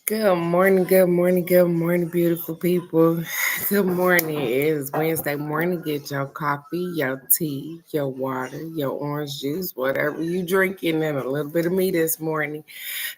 Good morning, good morning, good morning, beautiful people. Good morning. It is Wednesday morning. Get your coffee, your tea, your water, your orange juice, whatever you drinking, and a little bit of me this morning.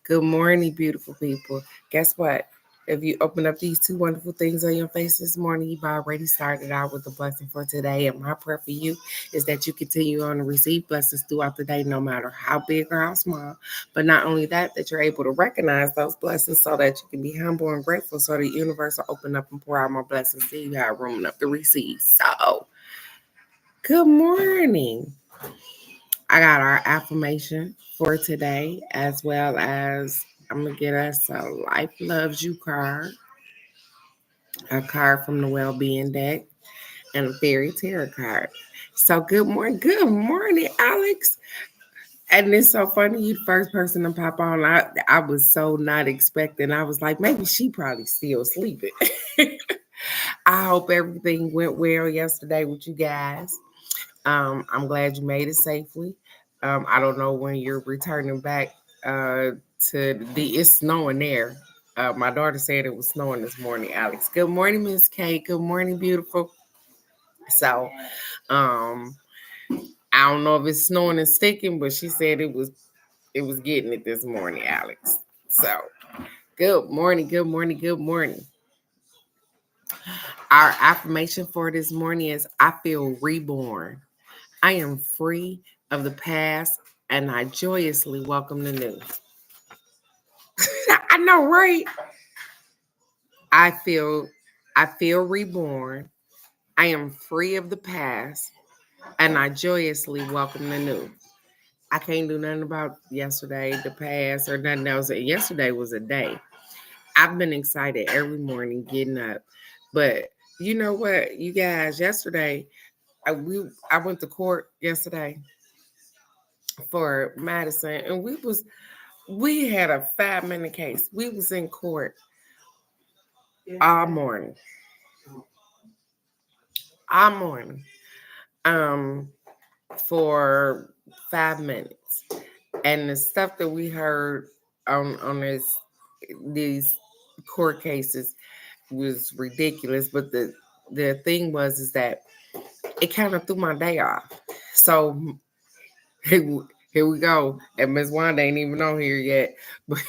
Good morning, beautiful people. Guess what? If you open up these two wonderful things on your face this morning, you've already started out with a blessing for today. And my prayer for you is that you continue on to receive blessings throughout the day, no matter how big or how small. But not only that, that you're able to recognize those blessings so that you can be humble and grateful so the universe will open up and pour out more blessings so you have room enough to receive. So, good morning. I got our affirmation for today, as well as I'm going to get us a Life Loves You card, a card from the Well-Being deck, and a Fairy Tarot card. So, good morning, Alex. And it's so funny, you the first person to pop on. I was so not expecting. I was like, maybe she probably still sleeping. I hope everything went well yesterday with you guys. I'm glad you made it safely. I don't know when you're returning back to it's snowing there. My daughter said it was snowing this morning, Alex. Good morning, Miss Kate. Good morning, beautiful. So, um, I don't know if it's snowing and sticking, but she said it was getting it this morning, Alex. So, good morning, good morning, good morning. Our affirmation for this morning is I feel reborn. I am free of the past and I joyously welcome the new. I know, right? I feel I feel reborn. I am free of the past and I joyously welcome the new. I can't do nothing about yesterday, the past, or nothing else. Yesterday was a day. I've been excited every morning getting up. But you know what, you guys, yesterday I went to court yesterday for Madison and we had a 5 minute case. We was in court all morning. All morning. Um for 5 minutes. And the stuff that we heard on these court cases was ridiculous. But the thing was is that it kind of threw my day off. So here we go. And Miss Wanda ain't even on here yet. But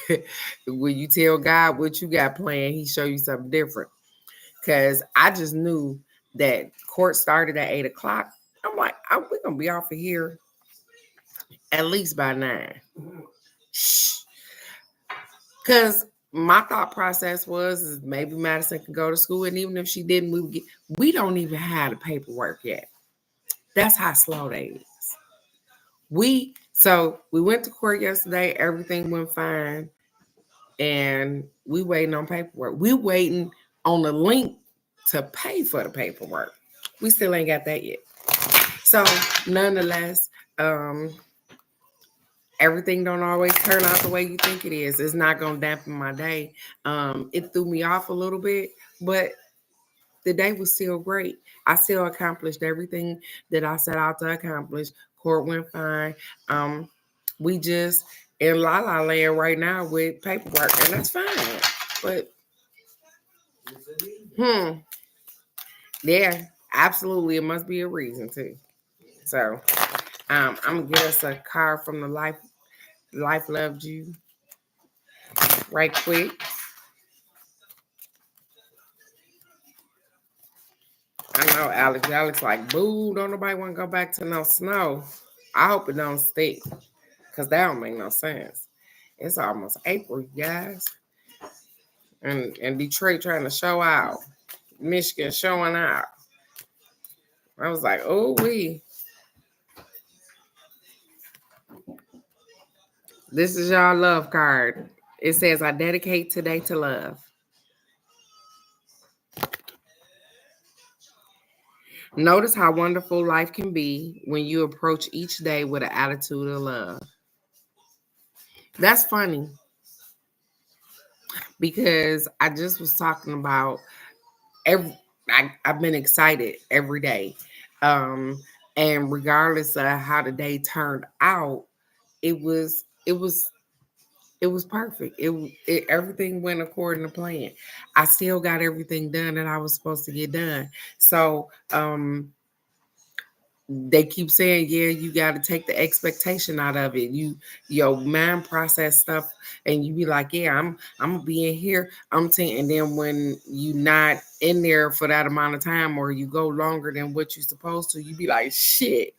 when you tell God what you got planned, He show you something different. Cause I just knew that court started at 8 o'clock. I'm like, we're gonna be off of here at least by 9. Shh. Cause my thought process was is maybe Madison could go to school, and even if she didn't, we don't even have the paperwork yet. That's how slow they is. We went to court yesterday. Everything went fine, and we waiting on paperwork. We waiting on the link to pay for the paperwork. We still ain't got that yet. So, nonetheless, everything don't always turn out the way you think it is. It's not gonna dampen my day. It threw me off a little bit, but the day was still great. I still accomplished everything that I set out to accomplish. Court went fine. We just in la la land right now with paperwork, and that's fine. But hmm, yeah, absolutely, it must be a reason too. So I'm gonna get us a card from the Life Loved You right quick. I know Alex. Alex like, boo, don't nobody want to go back to no snow. I hope it don't stick. Cause that don't make no sense. It's almost April, you guys. And Detroit trying to show out. Michigan showing out. I was like, oh we. This is y'all love card. It says I dedicate today to love. Notice how wonderful life can be when you approach each day with an attitude of love. That's funny because I just was talking about I've been excited every day. Um, and regardless of how the day turned out, it was It was perfect. It everything went according to plan. I still got everything done that I was supposed to get done. So they keep saying, yeah, you got to take the expectation out of it. Your mind process stuff, and you be like, yeah, I'm gonna be in here. I'm saying, and then when you not in there for that amount of time, or you go longer than what you're supposed to, you be like, shit,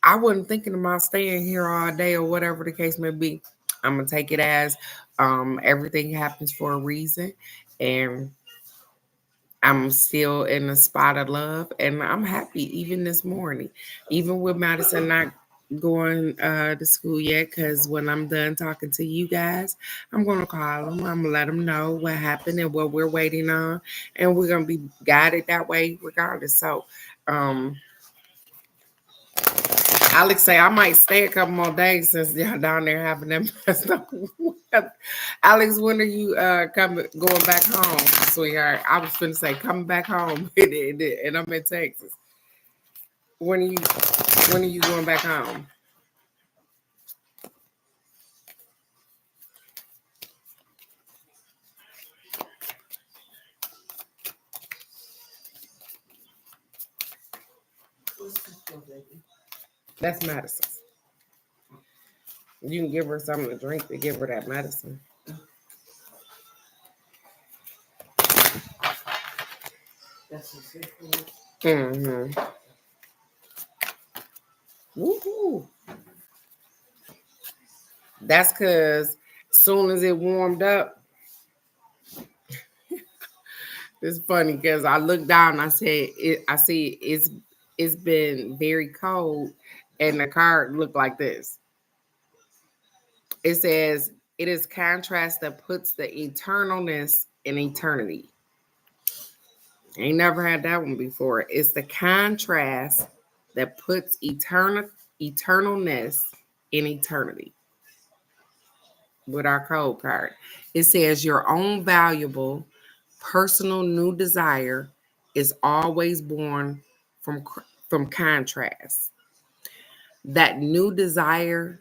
I wasn't thinking about staying here all day or whatever the case may be. I'm gonna take it as everything happens for a reason, and I'm still in a spot of love, and I'm happy even this morning, even with Madison not going to school yet. Because when I'm done talking to you guys, I'm gonna call them. I'm gonna let them know what happened and what we're waiting on, and we're gonna be guided that way regardless. So, um, Alex say I might stay a couple more days since y'all down there having them messed up. Alex, when are you coming going back home, sweetheart? I was finna say coming back home, and I'm in Texas. When are you going back home? That's medicine. You can give her something to drink to give her that medicine. Mm-hmm. Woohoo! That's because soon as it warmed up, it's funny because I looked down and I said, I see it's been very cold, and the card looked like this. It says it is contrast that puts the eternalness in eternity. Ain't never had that one before. It's the contrast that puts eternalness in eternity with our code card. It says your own valuable personal new desire is always born from contrast. That new desire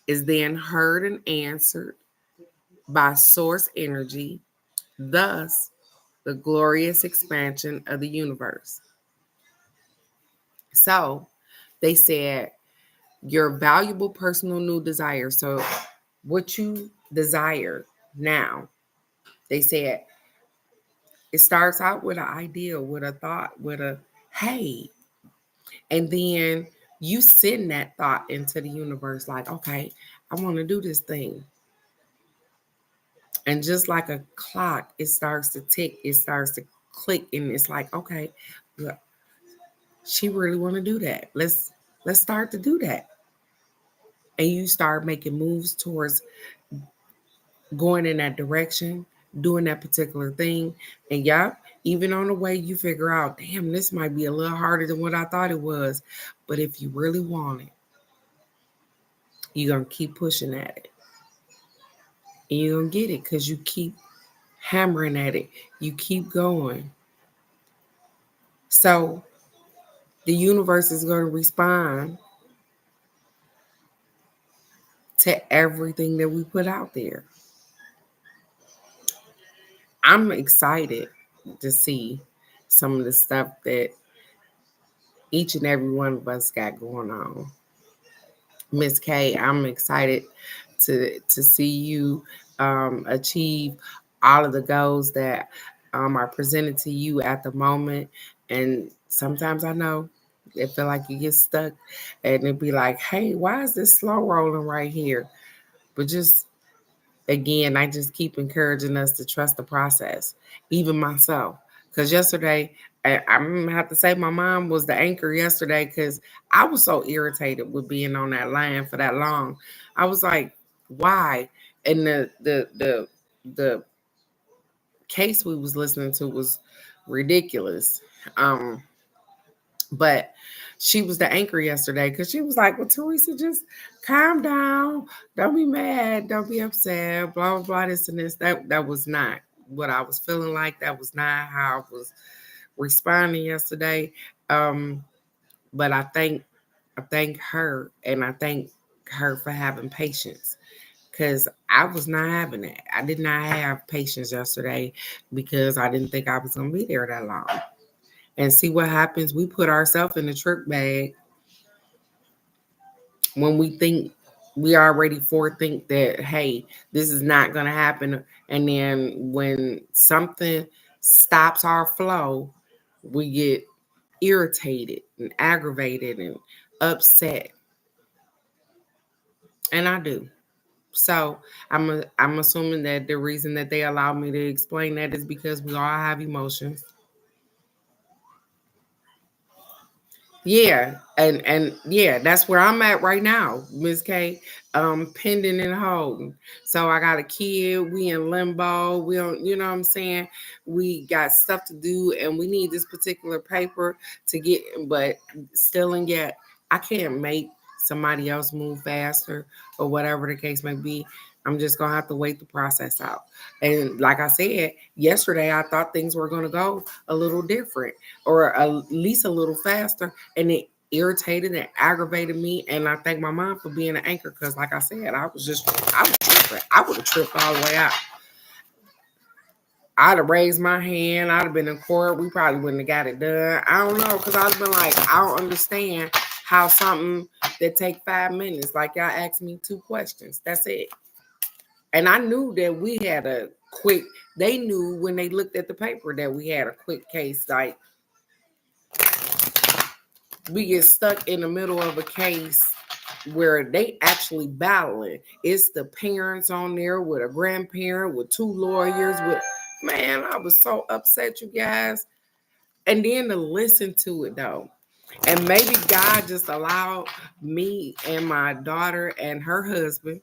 is then heard and answered by source energy, thus the glorious expansion of the universe. So they said your valuable personal new desire. So what you desire now, they said it starts out with an idea, with a thought, with a hey, and then you send that thought into the universe like, okay, I want to do this thing. And just like a clock, it starts to tick, it starts to click, and it's like, okay, look, she really want to do that. Let's start to do that. And you start making moves towards going in that direction, doing that particular thing. And yep, even on the way, you figure out, damn, this might be a little harder than what I thought it was. But if you really want it, you're going to keep pushing at it. And you're going to get it because you keep hammering at it. You keep going. So the universe is going to respond to everything that we put out there. I'm excited to see some of the stuff that each and every one of us got going on. Miss K, I'm excited to see you achieve all of the goals that are presented to you at the moment. And sometimes I know it feel like you get stuck, and it'd be like, hey, why is this slow rolling right here? But just again, I just keep encouraging us to trust the process, even myself. Because yesterday, I'm gonna have to say my mom was the anchor yesterday because I was so irritated with being on that line for that long. I was like, why? And the case we was listening to was ridiculous. Um, but she was the anchor yesterday because she was like, well, Teresa, just calm down. Don't be mad. Don't be upset. Blah, blah, blah, this and this. That was not what I was feeling like. That was not how I was responding yesterday. But I thank her, and I thank her for having patience because I was not having it. I did not have patience yesterday because I didn't think I was going to be there that long. And see what happens. We put ourselves in the trick bag when we think we already forethink that, hey, this is not going to happen. And then when something stops our flow, we get irritated and aggravated and upset. And I do. So I'm assuming that the reason that they allow me to explain that is because we all have emotions. Yeah, and yeah, that's where I'm at right now, Miss K. Pending and holding. So I got a kid. We in limbo. We don't, you know what I'm saying? We got stuff to do, and we need this particular paper to get. But still, and yet, I can't make somebody else move faster or whatever the case may be. I'm just gonna have to wait the process out. And like I said yesterday, I thought things were gonna go a little different or at least a little faster, and it irritated and aggravated me. And I thank my mom for being an anchor because, like I said, I was tripping. I would have tripped all the way out. I'd have raised my hand. I'd have been in court. We probably wouldn't have got it done. I don't know because I've been like, I don't understand how something that take 5 minutes, like y'all asked me 2 questions. That's it. And I knew that we had a quick. They knew when they looked at the paper that we had a quick case. Like we get stuck in the middle of a case where they actually battling. It's the parents on there with a grandparent, with 2 lawyers, with man, I was so upset, you guys. And then to listen to it though. And maybe God just allowed me and my daughter and her husband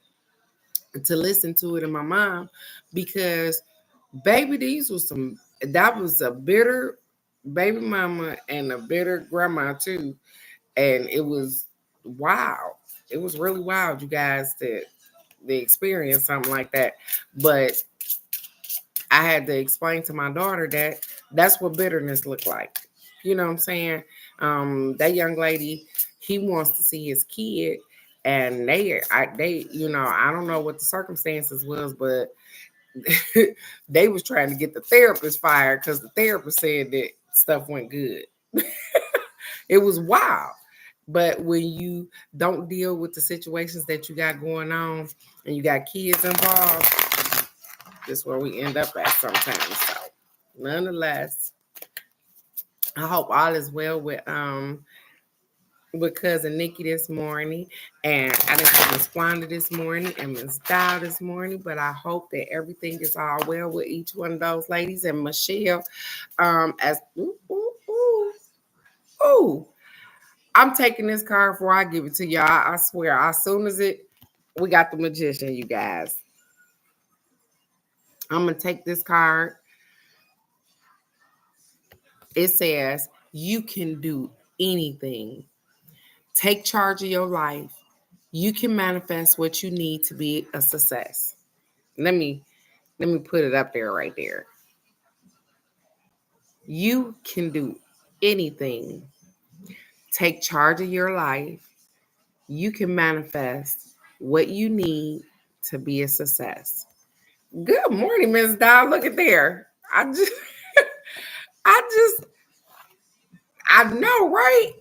to listen to it and my mom because baby, these was some that was a bitter baby mama and a bitter grandma too, and it was wild. It was really wild, you guys, to experience something like that. But I had to explain to my daughter that that's what bitterness looked like. You know what I'm saying? That young lady, he wants to see his kid, and I don't know what the circumstances was, but they was trying to get the therapist fired because the therapist said that stuff went good. It was wild. But when you don't deal with the situations that you got going on and you got kids involved, that's where we end up at sometimes. So nonetheless, I hope all is well with cousin Nikki this morning. And I didn't see Miss Wanda this morning and Miss Dow this morning, but I hope that everything is all well with each one of those ladies. And Michelle, as ooh, I'm taking this card before I give it to y'all. I swear, as soon as we got the magician, you guys. I'm gonna take this card. It says, you can do anything. Take charge of your life. You can manifest what you need to be a success. Let me put it up there right there. You can do anything. Take charge of your life. You can manifest what you need to be a success. Good morning, Miss Dow. Look at there. I just, I know, right?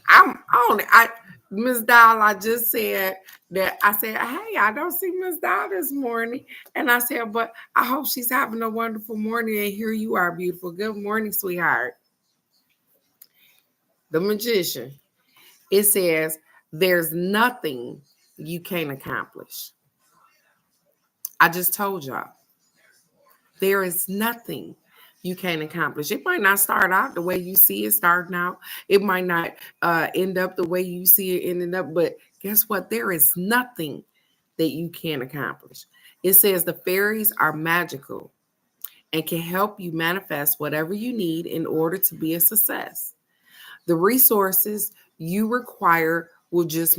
I'm on it. Miss Dow, I just said that I said, hey, I don't see Miss Dow this morning. And I said, but I hope she's having a wonderful morning. And here you are, beautiful. Good morning, sweetheart. The magician. It says, there's nothing you can't accomplish. I just told y'all. There is nothing you can't accomplish. It might not start out the way you see it starting out. It might not end up the way you see it ending up. But guess what? There is nothing that you can't accomplish. It says the fairies are magical and can help you manifest whatever you need in order to be a success. The resources you require will just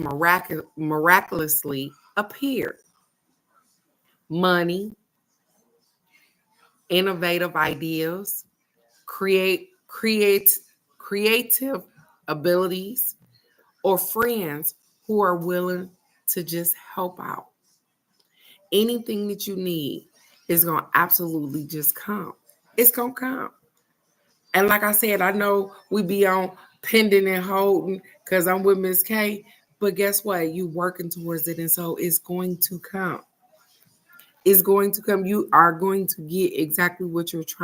miraculously appear. Money, innovative ideas, create creative abilities, or friends who are willing to just help out. anything that you need is going to absolutely just come. It's going to come. And like I said, I know we be on pending and holding because I'm with Miss K, but guess what? You working towards it. And so it's going to come. It's going to come. You are going to get exactly what you're trying.